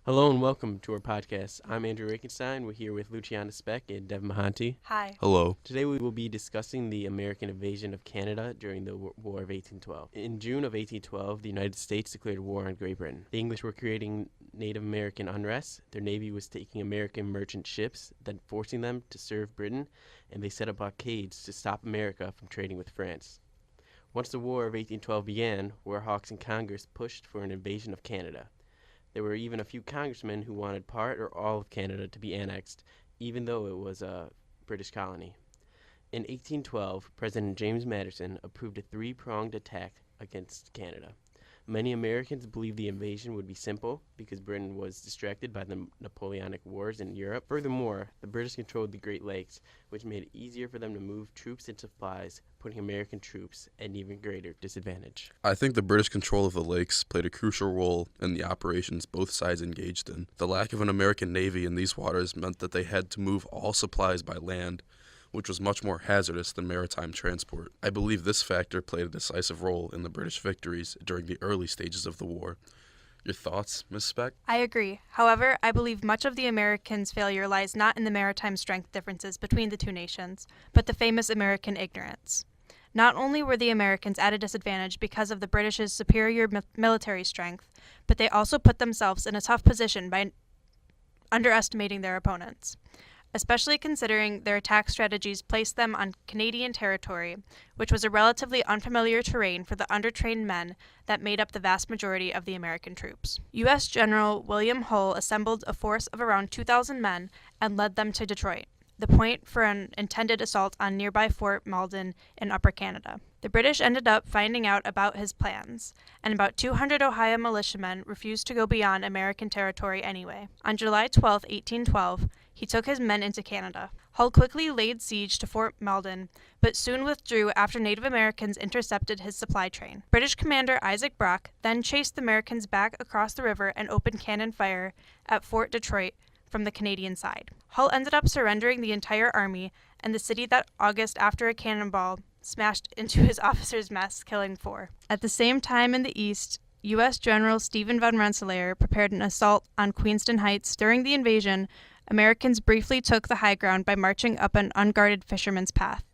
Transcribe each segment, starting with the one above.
Hello and welcome to our podcast. I'm Andrew Rakenstein. We're here with Luciana Speck and Dev Mahanti. Hi. Hello. Today we will be discussing the American invasion of Canada during the War of 1812. In June of 1812, the United States declared war on Great Britain. The English were creating Native American unrest. Their navy was taking American merchant ships, then forcing them to serve Britain, and they set up blockades to stop America from trading with France. Once the War of 1812 began, war hawks in Congress pushed for an invasion of Canada. There were even a few congressmen who wanted part or all of Canada to be annexed, even though it was a British colony. In 1812, President James Madison approved a three-pronged attack against Canada. Many Americans believed the invasion would be simple because Britain was distracted by the Napoleonic Wars in Europe. Furthermore, the British controlled the Great Lakes, which made it easier for them to move troops and supplies, putting American troops at an even greater disadvantage. I think the British control of the lakes played a crucial role in the operations both sides engaged in. The lack of an American navy in these waters meant that they had to move all supplies by land, which was much more hazardous than maritime transport. I believe this factor played a decisive role in the British victories during the early stages of the war. Your thoughts, Ms. Speck? I agree. However, I believe much of the Americans' failure lies not in the maritime strength differences between the two nations, but the famous American ignorance. Not only were the Americans at a disadvantage because of the British's superior military strength, but they also put themselves in a tough position by underestimating their opponents, especially considering their attack strategies placed them on Canadian territory, which was a relatively unfamiliar terrain for the undertrained men that made up the vast majority of the American troops. U.S. General William Hull assembled a force of around 2,000 men and led them to Detroit, the point for an intended assault on nearby Fort Malden in Upper Canada. The British ended up finding out about his plans, and about 200 Ohio militiamen refused to go beyond American territory anyway. On July 12, 1812, he took his men into Canada. Hull quickly laid siege to Fort Malden, but soon withdrew after Native Americans intercepted his supply train. British commander Isaac Brock then chased the Americans back across the river and opened cannon fire at Fort Detroit from the Canadian side. Hull ended up surrendering the entire army and the city that August after a cannonball smashed into his officers' mess, killing 4. At the same time in the east, U.S. General Stephen von Rensselaer prepared an assault on Queenston Heights. During the invasion, Americans briefly took the high ground by marching up an unguarded fisherman's path.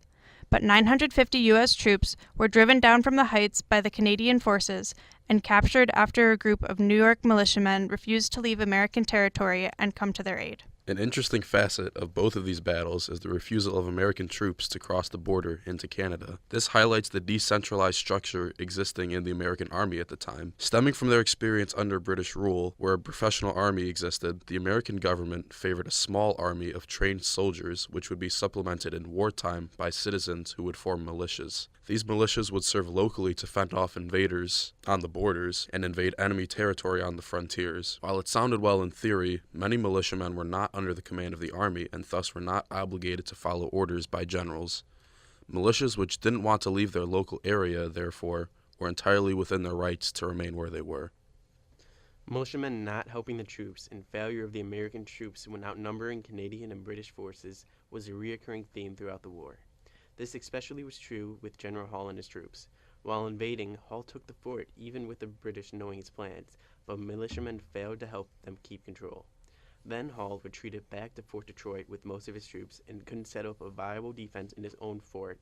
But 950 U.S. troops were driven down from the heights by the Canadian forces and captured after a group of New York militiamen refused to leave American territory and come to their aid. An interesting facet of both of these battles is the refusal of American troops to cross the border into Canada. This highlights the decentralized structure existing in the American Army at the time. Stemming from their experience under British rule, where a professional army existed, the American government favored a small army of trained soldiers, which would be supplemented in wartime by citizens who would form militias. These militias would serve locally to fend off invaders on the borders and invade enemy territory on the frontiers. While it sounded well in theory, many militiamen were not under the command of the army and thus were not obligated to follow orders by generals. Militias which didn't want to leave their local area, therefore, were entirely within their rights to remain where they were. Militiamen not helping the troops and failure of the American troops when outnumbering Canadian and British forces was a recurring theme throughout the war. This especially was true with General Hull and his troops. While invading, Hull took the fort even with the British knowing his plans, but militiamen failed to help them keep control. Then Hull retreated back to Fort Detroit with most of his troops and couldn't set up a viable defense in his own fort.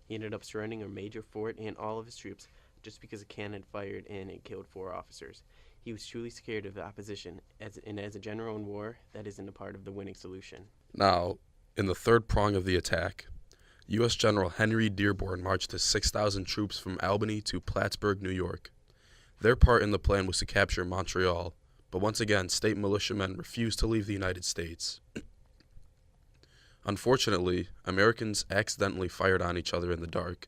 He ended up surrendering a major fort and all of his troops just because a cannon fired in and killed 4 officers. He was truly scared of the opposition, and as a general in war, that isn't a part of the winning solution. Now, in the third prong of the attack, U.S. General Henry Dearborn marched his 6,000 troops from Albany to Plattsburgh, New York. Their part in the plan was to capture Montreal, but once again, state militiamen refused to leave the United States. Unfortunately, Americans accidentally fired on each other in the dark,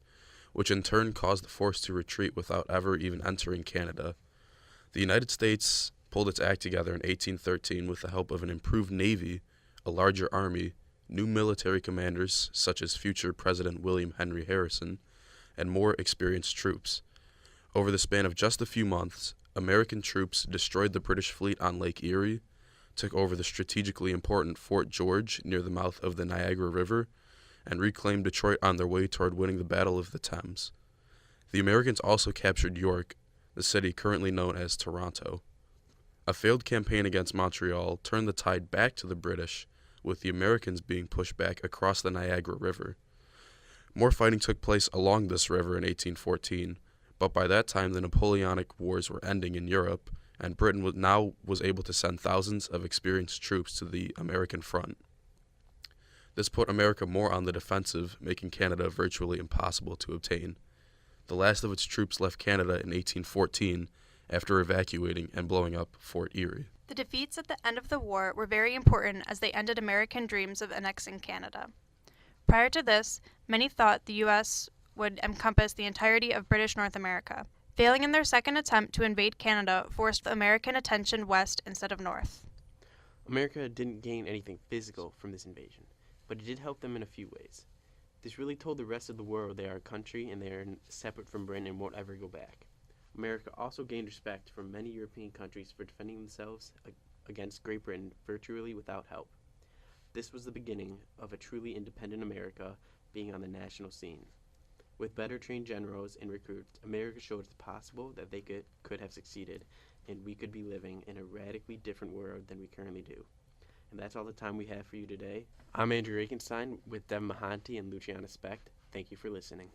which in turn caused the force to retreat without ever even entering Canada. The United States pulled its act together in 1813 with the help of an improved navy, a larger army, new military commanders such as future President William Henry Harrison, and more experienced troops. Over the span of just a few months, American troops destroyed the British fleet on Lake Erie, took over the strategically important Fort George near the mouth of the Niagara River, and reclaimed Detroit on their way toward winning the Battle of the Thames. The Americans also captured York, the city currently known as Toronto. A failed campaign against Montreal turned the tide back to the British, with the Americans being pushed back across the Niagara River. More fighting took place along this river in 1814, but by that time the Napoleonic Wars were ending in Europe, and Britain was able to send thousands of experienced troops to the American front. This put America more on the defensive, making Canada virtually impossible to obtain. The last of its troops left Canada in 1814 after evacuating and blowing up Fort Erie. The defeats at the end of the war were very important as they ended American dreams of annexing Canada. Prior to this, many thought the U.S. would encompass the entirety of British North America. Failing in their second attempt to invade Canada forced American attention west instead of north. America didn't gain anything physical from this invasion, but it did help them in a few ways. This really told the rest of the world they are a country and they are separate from Britain and won't ever go back. America also gained respect from many European countries for defending themselves against Great Britain virtually without help. This was the beginning of a truly independent America being on the national scene. With better trained generals and recruits, America showed it's possible that they could have succeeded, and we could be living in a radically different world than we currently do. And that's all the time we have for you today. I'm Andrew Rakenstein with Dev Mahanti and Luciana Specht. Thank you for listening.